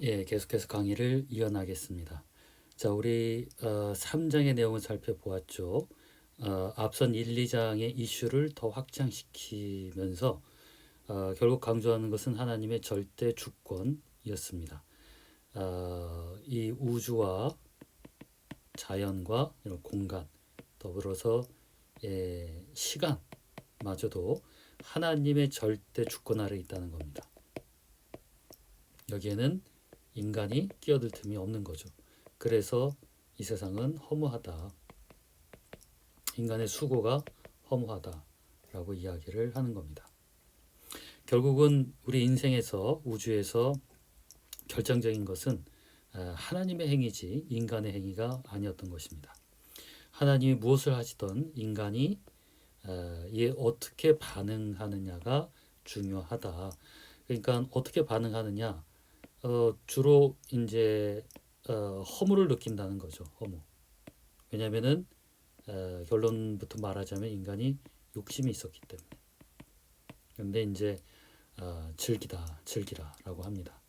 예, 계속해서 강의를 이어나가겠습니다. 자, 우리 3장의 내용을 살펴보았죠. 앞선 1, 2장의 이슈를 더 확장시키면서 결국 강조하는 것은 하나님의 절대 주권이었습니다. 이 우주와 자연과 이런 공간, 더불어서 시간마저도 하나님의 절대 주권 아래 있다는 겁니다. 여기에는 인간이 끼어들 틈이 없는 거죠. 그래서 이 세상은 허무하다. 인간의 수고가 허무하다라고 이야기를 하는 겁니다. 결국은 우리 인생에서 우주에서 결정적인 것은 하나님의 행위지 인간의 행위가 아니었던 것입니다. 하나님이 무엇을 하시던 인간이 이에 어떻게 반응하느냐가 중요하다. 그러니까 어떻게 반응하느냐, 주로 이제 허무를 느낀다는 거죠. 허무. 왜냐하면은 결론부터 말하자면 인간이 욕심이 있었기 때문에. 그런데 이제 즐기라라고 합니다.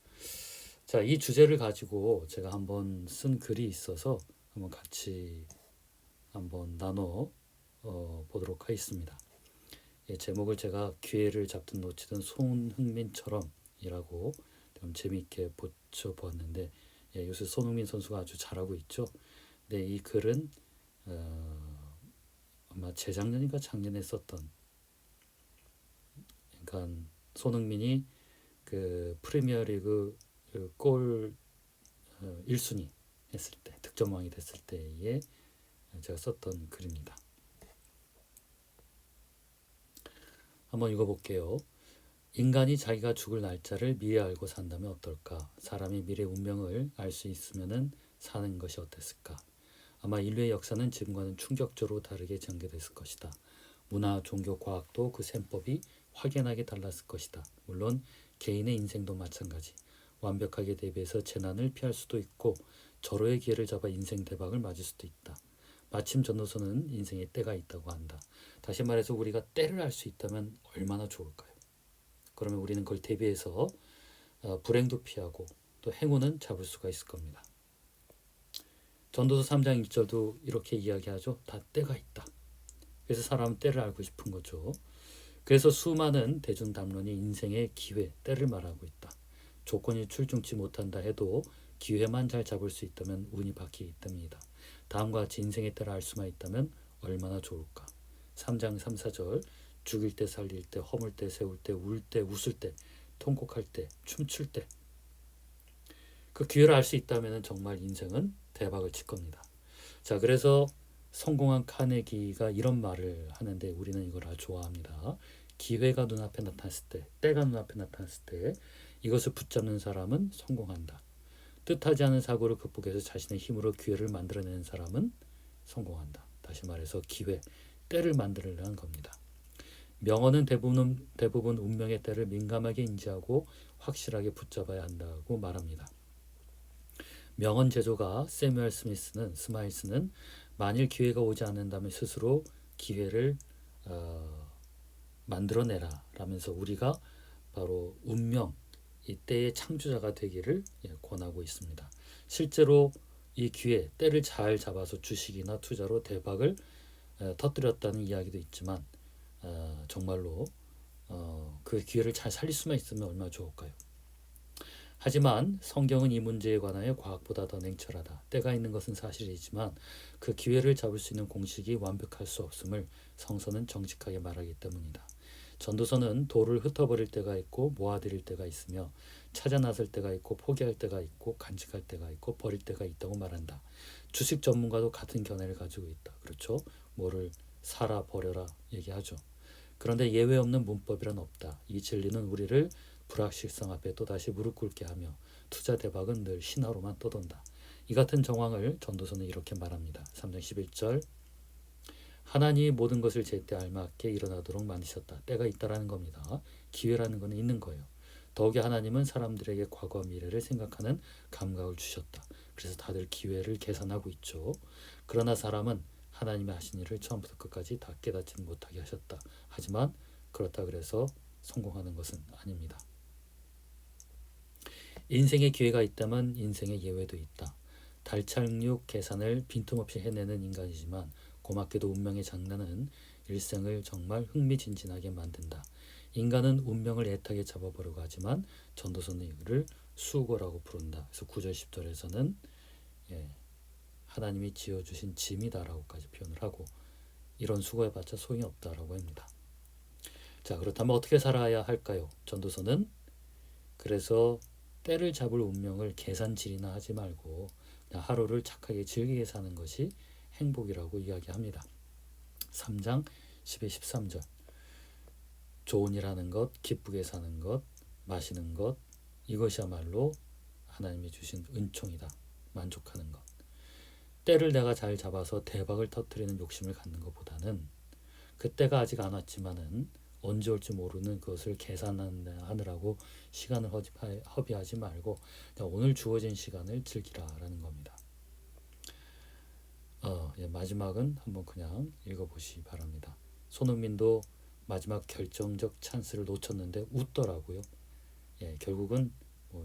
자, 이 주제를 가지고 제가 한번 쓴 글이 있어서 한번 같이 한번 나눠 보도록 하겠습니다. 예, 제목을 제가 기회를 잡든 놓치든 손흥민처럼이라고 좀 재미있게 붙여보았는데, 예, 요새 손흥민 선수가 아주 잘하고 있죠. 네, 이 글은 아마 재작년인가 작년에 썼던, 그러니까 손흥민이 그 프리미어리그 골 1순위 했을 때, 득점왕이 됐을 때에 제가 썼던 글입니다. 한번 읽어볼게요. 인간이 자기가 죽을 날짜를 미리 알고 산다면 어떨까? 사람이 미래 운명을 알 수 있으면 사는 것이 어땠을까? 아마 인류의 역사는 지금과는 충격적으로 다르게 전개됐을 것이다. 문화, 종교, 과학도 그 셈법이 확연하게 달랐을 것이다. 물론 개인의 인생도 마찬가지. 완벽하게 대비해서 재난을 피할 수도 있고 절호의 기회를 잡아 인생 대박을 맞을 수도 있다. 마침 전도서는 인생의 때가 있다고 한다. 다시 말해서 우리가 때를 알 수 있다면 얼마나 좋을까요? 그러면 우리는 그걸 대비해서 불행도 피하고 또 행운은 잡을 수가 있을 겁니다. 전도서 3장 1절도 이렇게 이야기하죠. 다 때가 있다. 그래서 사람은 때를 알고 싶은 거죠. 그래서 수많은 대중 담론이 인생의 기회, 때를 말하고 있다. 조건이 출중치 못한다 해도 기회만 잘 잡을 수 있다면 운이 바뀌기 때문이다. 다음과 같이 인생의 때를 알 수만 있다면 얼마나 좋을까. 3장 3, 4절 죽일 때 살릴 때 허물 때 세울 때 울 때 웃을 때 통곡할 때 춤출 때 그 기회를 알 수 있다면 정말 인생은 대박을 칠 겁니다. 자, 그래서 성공한 카네기가 이런 말을 하는데 우리는 이걸 아주 좋아합니다. 기회가 눈앞에 나타났을 때, 때가 눈앞에 나타났을 때 이것을 붙잡는 사람은 성공한다. 뜻하지 않은 사고를 극복해서 자신의 힘으로 기회를 만들어내는 사람은 성공한다. 다시 말해서 기회, 때를 만들려는 겁니다. 명언은 대부분 운명의 때를 민감하게 인지하고 확실하게 붙잡아야 한다고 말합니다. 명언 제조가 세뮤얼 스마일스는 만일 기회가 오지 않는다면 스스로 기회를 만들어내라 라면서 우리가 바로 운명, 이 때의 창조자가 되기를 권하고 있습니다. 실제로 이 기회, 때를 잘 잡아서 주식이나 투자로 대박을 터뜨렸다는 이야기도 있지만 정말로 그 기회를 잘 살릴 수만 있으면 얼마나 좋을까요? 하지만 성경은 이 문제에 관하여 과학보다 더 냉철하다. 때가 있는 것은 사실이지만 그 기회를 잡을 수 있는 공식이 완벽할 수 없음을 성서는 정직하게 말하기 때문이다. 전도서는 돌을 흩어버릴 때가 있고 모아들일 때가 있으며 찾아 나설 때가 있고 포기할 때가 있고 간직할 때가 있고 버릴 때가 있다고 말한다. 주식 전문가도 같은 견해를 가지고 있다. 그렇죠? 뭐를 사라 버려라 얘기하죠. 그런데 예외 없는 문법이란 없다. 이 진리는 우리를 불확실성 앞에 또다시 무릎 꿇게 하며 투자 대박은 늘 신화로만 떠돈다. 이 같은 정황을 전도서는 이렇게 말합니다. 3장 11절 하나님이 모든 것을 제때 알맞게 일어나도록 만드셨다. 때가 있다라는 겁니다. 기회라는 것은 있는 거예요. 더욱이 하나님은 사람들에게 과거와 미래를 생각하는 감각을 주셨다. 그래서 다들 기회를 계산하고 있죠. 그러나 사람은 하나님이 하신 일을 처음부터 끝까지 다 깨닫지 못하게 하셨다. 하지만 그렇다 그래서 성공하는 것은 아닙니다. 인생의 기회가 있다면 인생의 예외도 있다. 달 착륙 계산을 빈틈없이 해내는 인간이지만 고맙게도 운명의 장난은 일생을 정말 흥미진진하게 만든다. 인간은 운명을 애타게 잡아보려고 하지만 전도서는 이를 수고라고 부른다. 그래서 9절 10절에서는 하나님이 지어주신 짐이다라고까지 표현을 하고 이런 수고해봤자 소용이 없다라고 합니다. 자, 그렇다면 어떻게 살아야 할까요? 전도서는 그래서 때를 잡을 운명을 계산질이나 하지 말고 그냥 하루를 착하게 즐기게 사는 것이 행복이라고 이야기합니다. 3장 10에 13절 좋은 일 하는 것, 기쁘게 사는 것, 마시는 것 이것이야말로 하나님이 주신 은총이다. 만족하는 것. 때를 내가 잘 잡아서 대박을 터뜨리는 욕심을 갖는 것보다는 그때가 아직 안 왔지만은 언제 올지 모르는 그것을 계산하느라고 시간을 허비하지 말고 오늘 주어진 시간을 즐기라라는 겁니다. 마지막은 한번 그냥 읽어보시기 바랍니다. 손흥민도 마지막 결정적 찬스를 놓쳤는데 웃더라고요. 결국은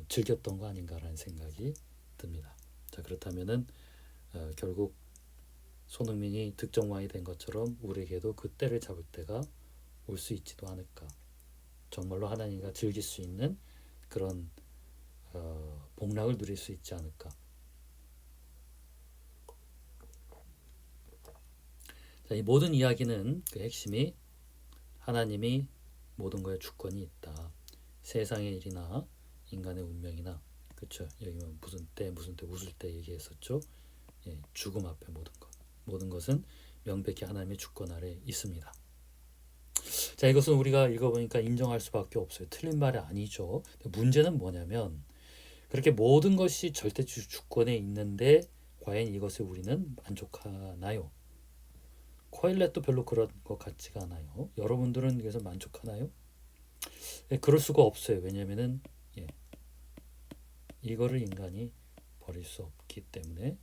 즐겼던 거 아닌가라는 생각이 듭니다. 자, 그렇다면은 결국 손흥민이 득점왕이 된 것처럼 우리에게도 그 때를 잡을 때가 올 수 있지도 않을까. 정말로 하나님과 즐길 수 있는 그런 복락을 누릴 수 있지 않을까. 자, 이 모든 이야기는 그 핵심이 하나님이 모든 거에 주권이 있다. 세상의 일이나 인간의 운명이나 그렇죠. 여기 무슨 때 웃을 때 얘기했었죠. 죽음 앞에 모든 것은 명백히 하나님의 주권 아래 있습니다. 자, 이것은 우리가 읽어보니까 인정할 수밖에 없어요. 틀린 말이 아니죠. 문제는 뭐냐면 그렇게 모든 것이 절대 주권에 있는데 과연 이것을 우리는 만족하나요? 코엘렛도 별로 그런 것 같지가 않아요. 여러분들은 그래서 만족하나요? 그럴 수가 없어요. 왜냐하면은 이거를 인간이 버릴 수 없기 때문에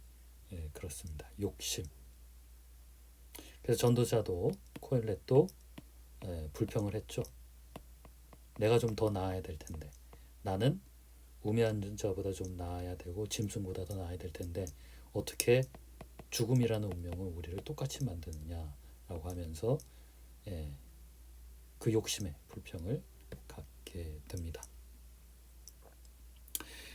그렇습니다. 욕심. 그래서 전도자도 코엘렛도 불평을 했죠. 내가 좀 더 나아야 될 텐데 나는 우매한 자보다 좀 나아야 되고 짐승보다 더 나아야 될 텐데 어떻게 죽음이라는 운명은 우리를 똑같이 만드느냐라고 하면서 그 욕심에 불평을 갖게 됩니다.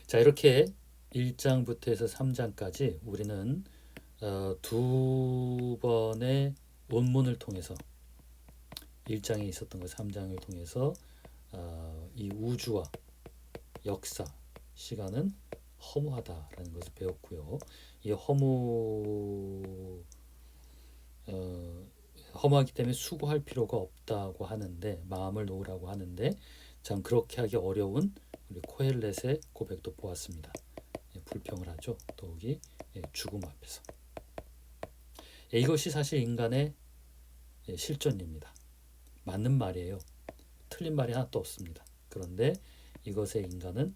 자, 이렇게 1장부터 해서 3장까지 우리는 두 번의 논문을 통해서 1장에 있었던 것 3장을 통해서 이 우주와 역사, 시간은 허무하다라는 것을 배웠고요. 이 허무하기 때문에 수고할 필요가 없다고 하는데 마음을 놓으라고 하는데 참 그렇게 하기 어려운 우리 코엘렛의 고백도 보았습니다. 불평을 하죠. 더욱이 죽음 앞에서. 이것이 사실 인간의 실존입니다. 맞는 말이에요. 틀린 말이 하나도 없습니다. 그런데 이것에 인간은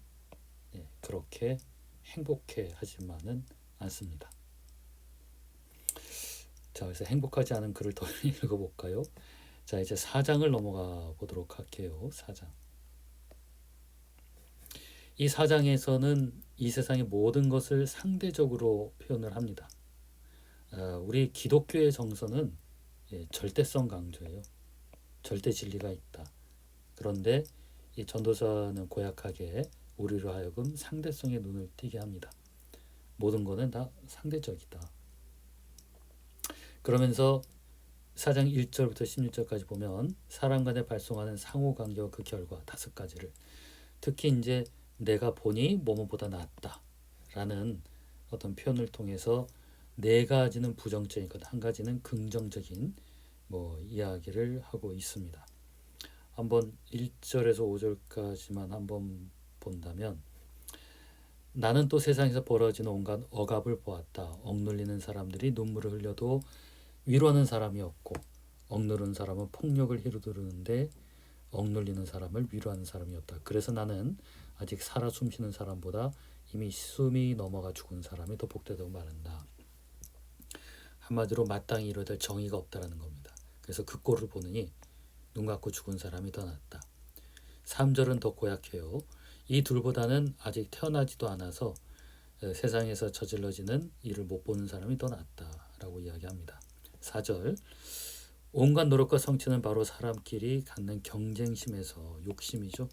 그렇게 행복해 하지만은 않습니다. 자, 그래서 행복하지 않은 글을 더 읽어볼까요? 자, 이제 4장을 넘어가 보도록 할게요. 4장. 이 4장에서는 이 세상의 모든 것을 상대적으로 표현을 합니다. 우리 기독교의 정서는 절대성 강조예요. 절대 진리가 있다. 그런데 이 전도서는 고약하게 우리로 하여금 상대성에 눈을 띄게 합니다. 모든 것은 다 상대적이다. 그러면서 4장 1절부터 16절까지 보면 사람 간에 발송하는 상호관계와 그 결과 5가지를 특히 이제 내가 보니 뭐뭐보다 낫다 라는 어떤 표현을 통해서 4가지는 부정적인 것, 1가지는 긍정적인 이야기를 하고 있습니다. 한번 1절에서 5절까지만 한번 본다면 나는 또 세상에서 벌어지는 온갖 억압을 보았다. 억눌리는 사람들이 눈물을 흘려도 위로하는 사람이 없고 억누르는 사람은 폭력을 휘두르는데 억눌리는 사람을 위로하는 사람이 없다. 그래서 나는 아직 살아 숨쉬는 사람보다 이미 숨이 넘어가 죽은 사람이 더 복되다고 말한다. 한마디로 마땅히 이뤄야 될 정의가 없다라는 겁니다. 그래서 그 꼴을 보느니 눈 감고 죽은 사람이 더 낫다. 3절은 더 고약해요. 이 둘보다는 아직 태어나지도 않아서 세상에서 저질러지는 일을 못 보는 사람이 더 낫다라고 이야기합니다. 4절 온갖 노력과 성취는 바로 사람끼리 갖는 경쟁심에서 욕심이죠.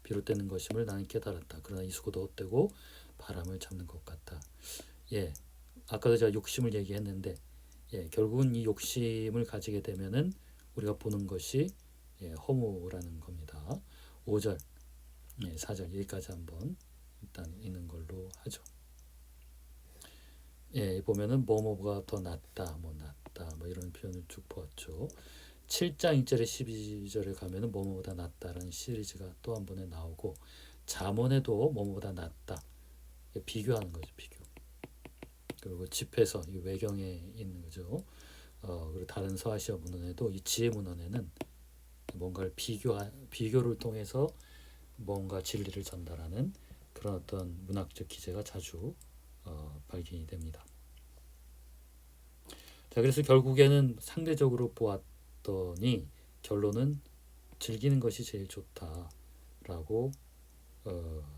비롯되는 것임을 나는 깨달았다. 그러나 이 수고도 헛되고 바람을 잡는 것 같다. 예, 아까도 제가 욕심을 얘기했는데 결국은 이 욕심을 가지게 되면은 우리가 보는 것이 허무라는 겁니다. 5절, 4절 여기까지 한번 일단 읽는 걸로 하죠. 보면은 뭐뭐가 더 낫다, 낫다, 이런 표현을 쭉 보았죠. 7장 1절에 12절에 가면은 뭐뭐보다 낫다라는 시리즈가 또 한 번에 나오고 잠언에도 뭐뭐보다 낫다 비교하는 거죠. 비교. 그리고 집에서 이 외경에 있는 거죠. 그리고 다른 서아시아 문헌에도 이 지혜 문헌에는 뭔가를 비교를 통해서 뭔가 진리를 전달하는 그런 어떤 문학적 기제가 자주 발견이 됩니다. 자, 그래서 결국에는 상대적으로 보았더니 결론은 즐기는 것이 제일 좋다라고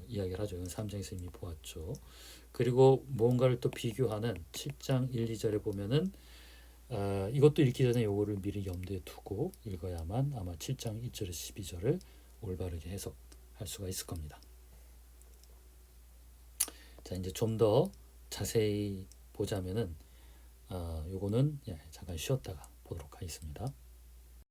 이야기를 하죠. 3장에서 이미 보았죠. 그리고 뭔가를 또 비교하는 7장 1, 2절에 보면은 이것도 읽기 전에 요거를 미리 염두에 두고 읽어야만 아마 7장 1절에서 12절을 올바르게 해석할 수가 있을 겁니다. 자, 이제 좀 더 자세히 보자면은 요거는 잠깐 쉬었다가 보도록 하겠습니다.